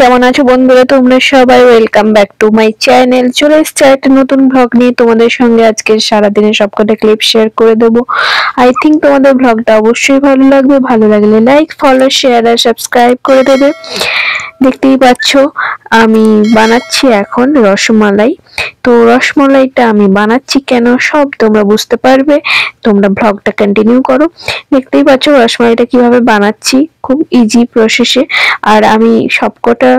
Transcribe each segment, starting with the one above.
কেমন আছো বন্ধুরা? তোমরা সবাই welcome back to my channel. চলে এসেছি একটা নতুন ব্লগ নিয়ে তোমাদের সঙ্গে। আজকে সারাদিনের সবকটা ক্লিপ শেয়ার করে দেবো। আই থিঙ্ক তোমাদের ব্লগটা অবশ্যই ভালো লাগবে। ভালো লাগলে লাইক, ফলো, শেয়ার আর সাবস্ক্রাইব করে দেবে। দেখতেই পাচ্ছ আমি বানাচ্ছি এখন রসমালাই। তো রসমালাইটা আমি বানাচ্ছি কেন সব তোমরা বুঝতে পারবে। তোমরা ব্লগটা কন্টিনিউ করো। দেখতেই পাচ্ছ রসমালাইটা কিভাবে বানাচ্ছি, খুব ইজি প্রসেসে। আর আমি সবকটা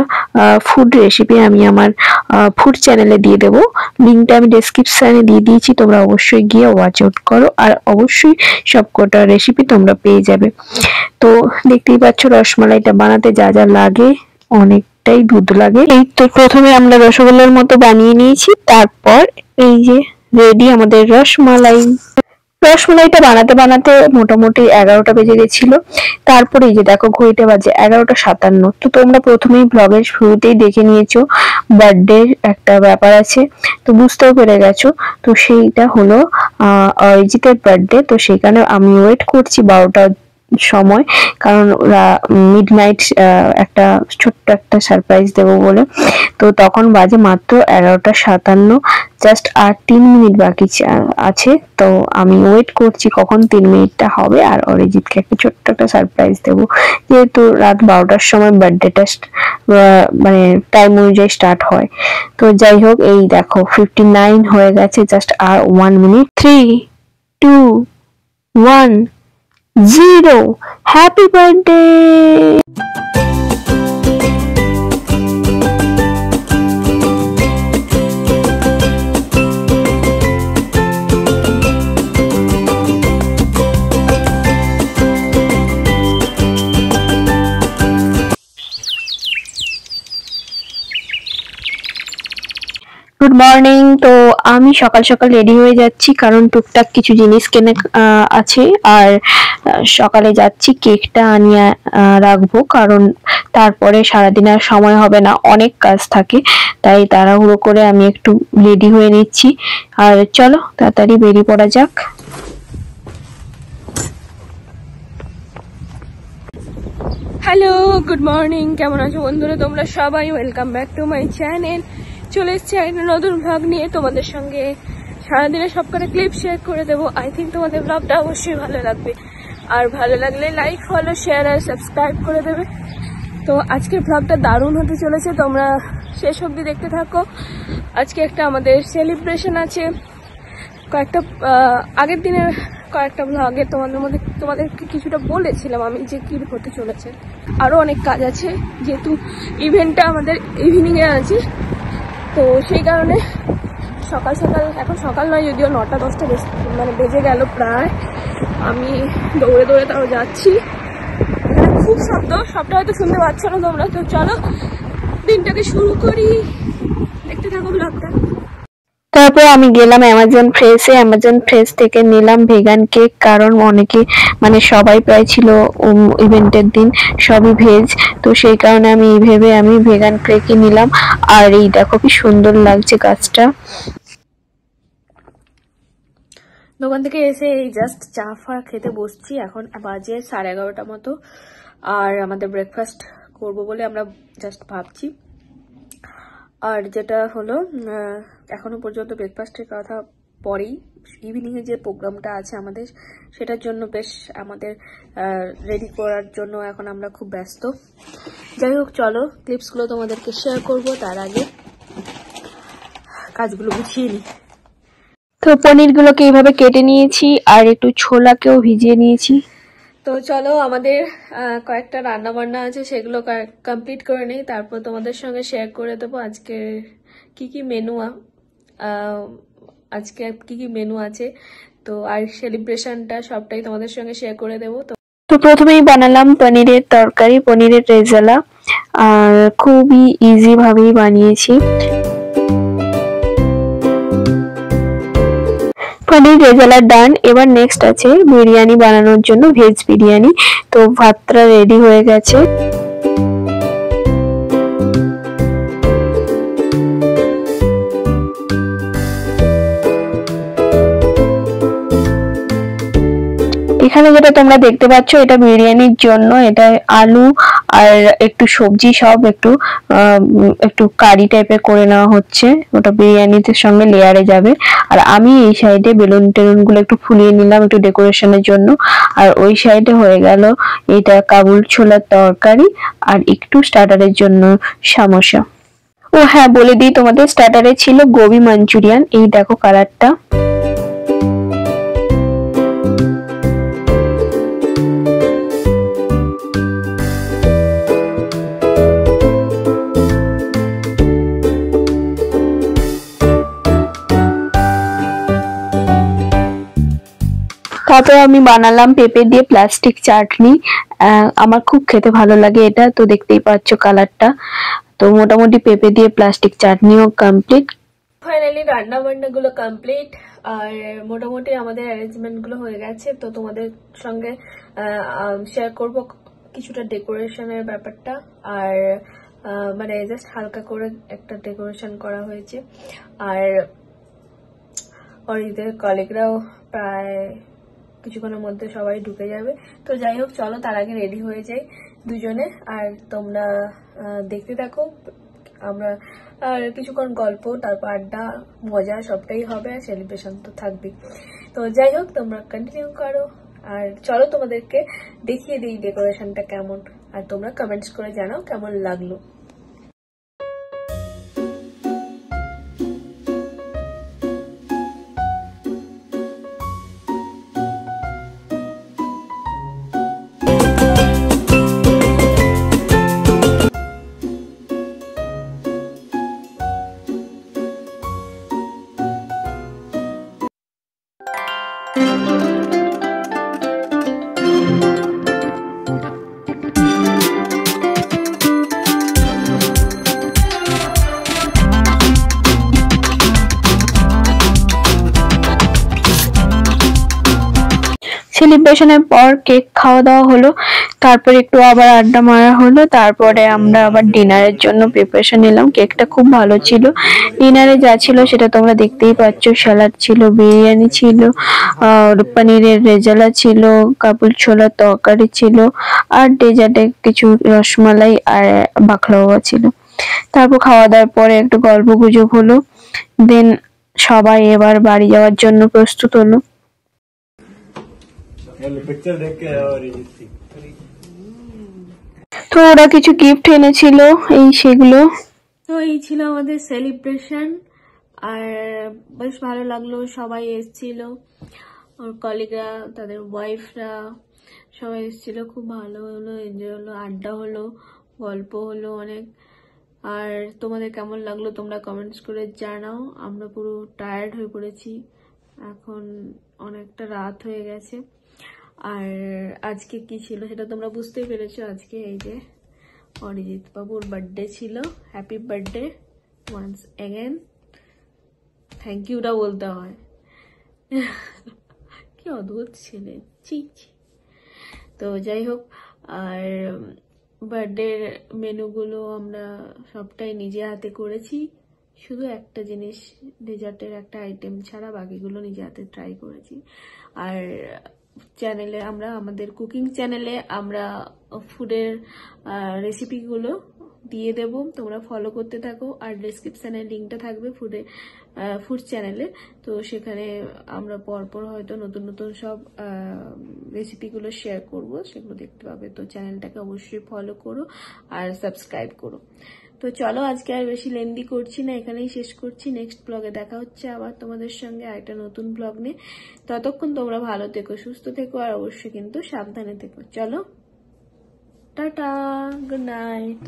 ফুড রেসিপি আমি আমার ফুড চ্যানেলে দিয়ে দেবো। লিঙ্কটা আমি ডেসক্রিপশনে দিয়ে দিয়েছি, তোমরা অবশ্যই গিয়ে ওয়াচ আউট করো। আর অবশ্যই সবকটা রেসিপি তোমরা পেয়ে যাবে। তো দেখতেই পাচ্ছ রসমালাইটা বানাতে যা যা লাগে, অনেকটাই দুধ লাগে। এই তো প্রথমে আমরা রসগোল্লার মতো বানিয়ে নিয়েছি, তারপর এই যে রেডি আমাদের রসমালাই। রসমালাইটা বানাতে বানাতে মোটামুটি 11টা বেজে গেছিল। তারপরে এই যে দেখো ঘড়িতে বাজে 11:57। তো তোমরা প্রথমেই ব্লগের শুরুতেই দেখে নিয়েছো বার্থডে একটা ব্যাপার আছে, তো বুঝতেও পেরে গেছো। তো সেইটা হলো অরিজিতের বার্থডে। তো সেখানে আমি ওয়েট করছি 12টার সময়, কারণ মিডনাইট একটা ছোট্ট একটা সারপ্রাইজ দেবো বলে। তো তখন বাজে মাত্র 11:57, জাস্ট আর 3 মিনিট বাকি আছে। তো আমি ওয়েট করছি কখন 3 মিনিটটা হবে আর অরিজিৎকে একটা ছোট্ট একটা সারপ্রাইজ দেবো, যেহেতু রাত 12টার সময় বার্থডেটা মানে টাইম অনুযায়ী স্টার্ট হয়। তো যাই হোক, এই দেখো 59 হয়ে গেছে, জাস্ট আর 1 minute. 3, 2, 1, 0. Happy birthday! Good morning. তো আমি সকাল সকাল রেডি হয়ে যাচ্ছি, কারণ টুকটাক কিছু জিনিস কেনা আছে। আর সকালে যাচ্ছি, কেকটা আনিয়ে রাখবো, কারণ তারপরে সারাদিন আর সময় হবে না, অনেক কাজ থাকে। তাই তাড়াহুড়ো করে আমি একটু রেডি হয়ে নিচ্ছি। আর চলো তাড়াতাড়ি বেরিয়ে পড়া যাক। Hello, good morning. কেমন আছো বন্ধুরা তোমরা সবাই? Welcome back to my channel. চলে এসেছি একটা নতুন ব্লগ নিয়ে তোমাদের সঙ্গে। সারাদিনের সবকটা ক্লিপ শেয়ার করে দেবো। আই থিঙ্ক তোমাদের ব্লগটা অবশ্যই ভালো লাগবে। আর ভালো লাগলে লাইক, ফলো, শেয়ার আর সাবস্ক্রাইব করে দেবে। তো আজকের ব্লগটা দারুণ হতে চলেছে, তোমরা শেষ অবধি দেখতে থাকো। আজকে একটা আমাদের সেলিব্রেশন আছে। কয়েকটা আগের দিনের কয়েকটা ব্লগে তোমাদেরকে কিছুটা বলেছিলাম আমি যে কি হতে চলেছে। আরও অনেক কাজ আছে, যেহেতু ইভেন্টটা আমাদের ইভিনিংয়ে আছে। তো সেই কারণে সকাল সকাল, এখন সকাল নয় যদিও, 9টা-10টা বেজে গেল প্রায়। আমি দৌড়ে দৌড়ে তাও যাচ্ছি। খুব সবটা হয়তো শুনতে পাচ্ছ না তোমরা। তো চলো দিনটাকে শুরু করি, দেখতে থাকো ব্লগটা। তারপর আমি গেলাম অ্যামাজন ফ্রেশ থেকে নিলাম ভেগান কেক, কারণ অনেকে সবাই প্রায় ছিল ইভেন্টের দিন, সবই ভেজ। তো সেই কারণে আমি ভেবে আমি ভেগান কেকই নিলাম। আর এই দেখো কি সুন্দর লাগছে গাছটা। দোকান থেকে এসে এই জাস্ট চা ফা খেতে বসছি। এখন বাজে 11:30 মতো। আর আমাদের ব্রেকফাস্ট করব বলে আমরা জাস্ট ভাবছি। আর যেটা হলো, এখনো পর্যন্ত ব্রেকফাস্টের কথা পরেই, ইভিনিং এ যে প্রোগ্রামটা আছে আমাদের, সেটার জন্য বেশ আমাদের রেডি করার জন্য এখন আমরা খুব ব্যস্ত। যাই হোক, চলো ক্লিপসগুলো তোমাদেরকে শেয়ার করব। তার আগে কাজগুলো গুছিয়ে নিই। তো পনিরগুলোকে এইভাবে কেটে নিয়েছি, আর একটু ছোলাকেও ভিজিয়ে নিয়েছি। তো চলো আমাদের কয়েকটা রান্না বান্না আছে, সেগুলো কমপ্লিট করে নিই, তারপর তোমাদের সঙ্গে শেয়ার করে দেবো আজকে কি কি মেনু আছে। তো আর সেলিব্রেশনটা সবটাই তোমাদের সঙ্গে শেয়ার করে দেবো। তো প্রথমেই বানালাম পনিরের তরকারি, পনিরের রেজালা। আর খুবই ইজি ভাবেই বানিয়েছি। পনির রেজালা ডান। এবার নেক্সট আছে বিরিয়ানি বানানোর জন্য, ভেজ বিরিয়ানি। তো ভাতটা রেডি হয়ে গেছে। এখানে যেটা তোমরা দেখতে পাচ্ছ, এটা বিরিয়ানির জন্য। এটা আলু আর একটু সবজি সব একটু একটু কারি টাইপের করে নেওয়া হচ্ছে, ওটা বিরিয়ানিতে সঙ্গে লেয়ারে যাবে। আর আমি এই সাইডে বেলুন টেলুন গুলো একটু ফুলিয়ে নিলাম একটু ডেকোরেশনের জন্য। আর ওই সাইডে হয়ে গেল এটা কাবুল ছোলার তরকারি আর একটু স্টার্টারের জন্য সমোসা। ও হ্যাঁ, বলে দিই তোমাদের, স্টার্টারে ছিল গোবি মাঞ্চুরিয়ান। এই দেখো কালারটা। তারপর আমি বানালাম পেঁপে দিয়ে প্লাস্টিক চাটনি। আমার খুব খেতে ভালো লাগে এটা, তো দেখতেই পাচ্ছ কালারটা। তো মোটামুটি পেঁপে দিয়ে প্লাস্টিক চাটনিও কমপ্লিট। ফাইনালি রান্না বান্না গুলো কমপ্লিট আর মোটামুটি আমাদের অ্যারেঞ্জমেন্ট গুলো হয়ে গেছে। তো তোমাদের সঙ্গে শেয়ার করব কিছুটা ডেকোরেশনের ব্যাপারটা। আর মানে জাস্ট হালকা করে একটা ডেকোরেশন করা হয়েছে। আর অরিদের কলিগরাও প্রায় কিছুক্ষণের মধ্যে সবাই ঢুকে যাবে। তো যাই হোক, চলো তার আগে রেডি হয়ে যাই দুজনে। আর তোমরা দেখতে থাকো, আমরা আর কিছুক্ষণ গল্প, তারপর আড্ডা, মজা সবটাই হবে, আর সেলিব্রেশন তো থাকবেই। তো যাই হোক, তোমরা কন্টিনিউ করো। আর চলো তোমাদেরকে দেখিয়ে দিই ডেকোরেশনটা কেমন, আর তোমরা কমেন্টস করে জানাও কেমন লাগলো। সেলিব্রেশনের পর কেক খাওয়া দাওয়া হলো, তারপর একটু আবার আড্ডা মারা হলো। তারপরে আমরা আবার ডিনারের জন্য প্রিপারেশন নিলাম। কেকটা খুব ভালো ছিল। ডিনারে যা ছিল সেটা তোমরা দেখতেই পাচ্ছ, স্যালাড ছিল, বিরিয়ানি ছিল, পনিরের রেজালা ছিল, কাবুল ছোলার তরকারি ছিল, আর ডেজার্টে কিছু রসমালাই আর বাকলাওয়া ছিল। তারপর খাওয়া দাওয়ার পরে একটু গল্প গুজব হলো। দেন সবাই এবার বাড়ি যাওয়ার জন্য প্রস্তুত হলো। তো ওরা কিছু গিফট এনেছিল, এই সেগুলো। তো এই ছিল আমাদের সেলিব্রেশন, আর বেশ ভালো লাগলো। সবাই এসেছিল, ওর কলিগরা, তাদের ওয়াইফরা সবাই এসেছিল। খুব ভালো হলো, এনজয় হলো, আড্ডা হলো, গল্প হলো অনেক। আর তোমাদের কেমন লাগলো তোমরা কমেন্টস করে জানাও। আমরা পুরো টায়ার্ড হয়ে পড়েছি, এখন অনেকটা রাত হয়ে গেছে। আর আজকে কি ছিল সেটা তোমরা বুঝতেই পেরেছো। আজকে এই যে অরিজিৎ বাবুর বার্থডে ছিল। Happy birthday once again. Thank ইউটা বলতে হয়। কি অদ্ভুত ছেলে, ছি। তো যাই হোক, আর বার্থডের মেনুগুলো আমরা সবটাই নিজে হাতে করেছি। শুধু একটা জিনিস, ডেজার্টের একটা আইটেম ছাড়া বাকিগুলো নিজে হাতে ট্রাই করেছি। আর চ্যানেলে আমরা, আমাদের কুকিং চ্যানেলে আমরা ফুডের রেসিপিগুলো দিয়ে দেব, তোমরা ফলো করতে থাকো। আর ডেসক্রিপশনে লিঙ্কটা থাকবে ফুড চ্যানেলে। তো সেখানে আমরা পরপর হয়তো নতুন নতুন সব রেসিপিগুলো শেয়ার করব, সেগুলো দেখতে পাবে। তো চ্যানেলটাকে অবশ্যই ফলো করো আর সাবস্ক্রাইব করো। তো চলো, আজকে আর বেশি লেন্দি করছি না, এখানেই শেষ করছি। নেক্সট ব্লগে দেখা হচ্ছে আবার তোমাদের সঙ্গে একটা নতুন ব্লগ নিয়ে। ততক্ষণ তোমরা ভালো থেকো, সুস্থ থেকো, আর অবশ্যই কিন্তু সাবধানে থেকো। চলো, টাটা, গুড নাইট।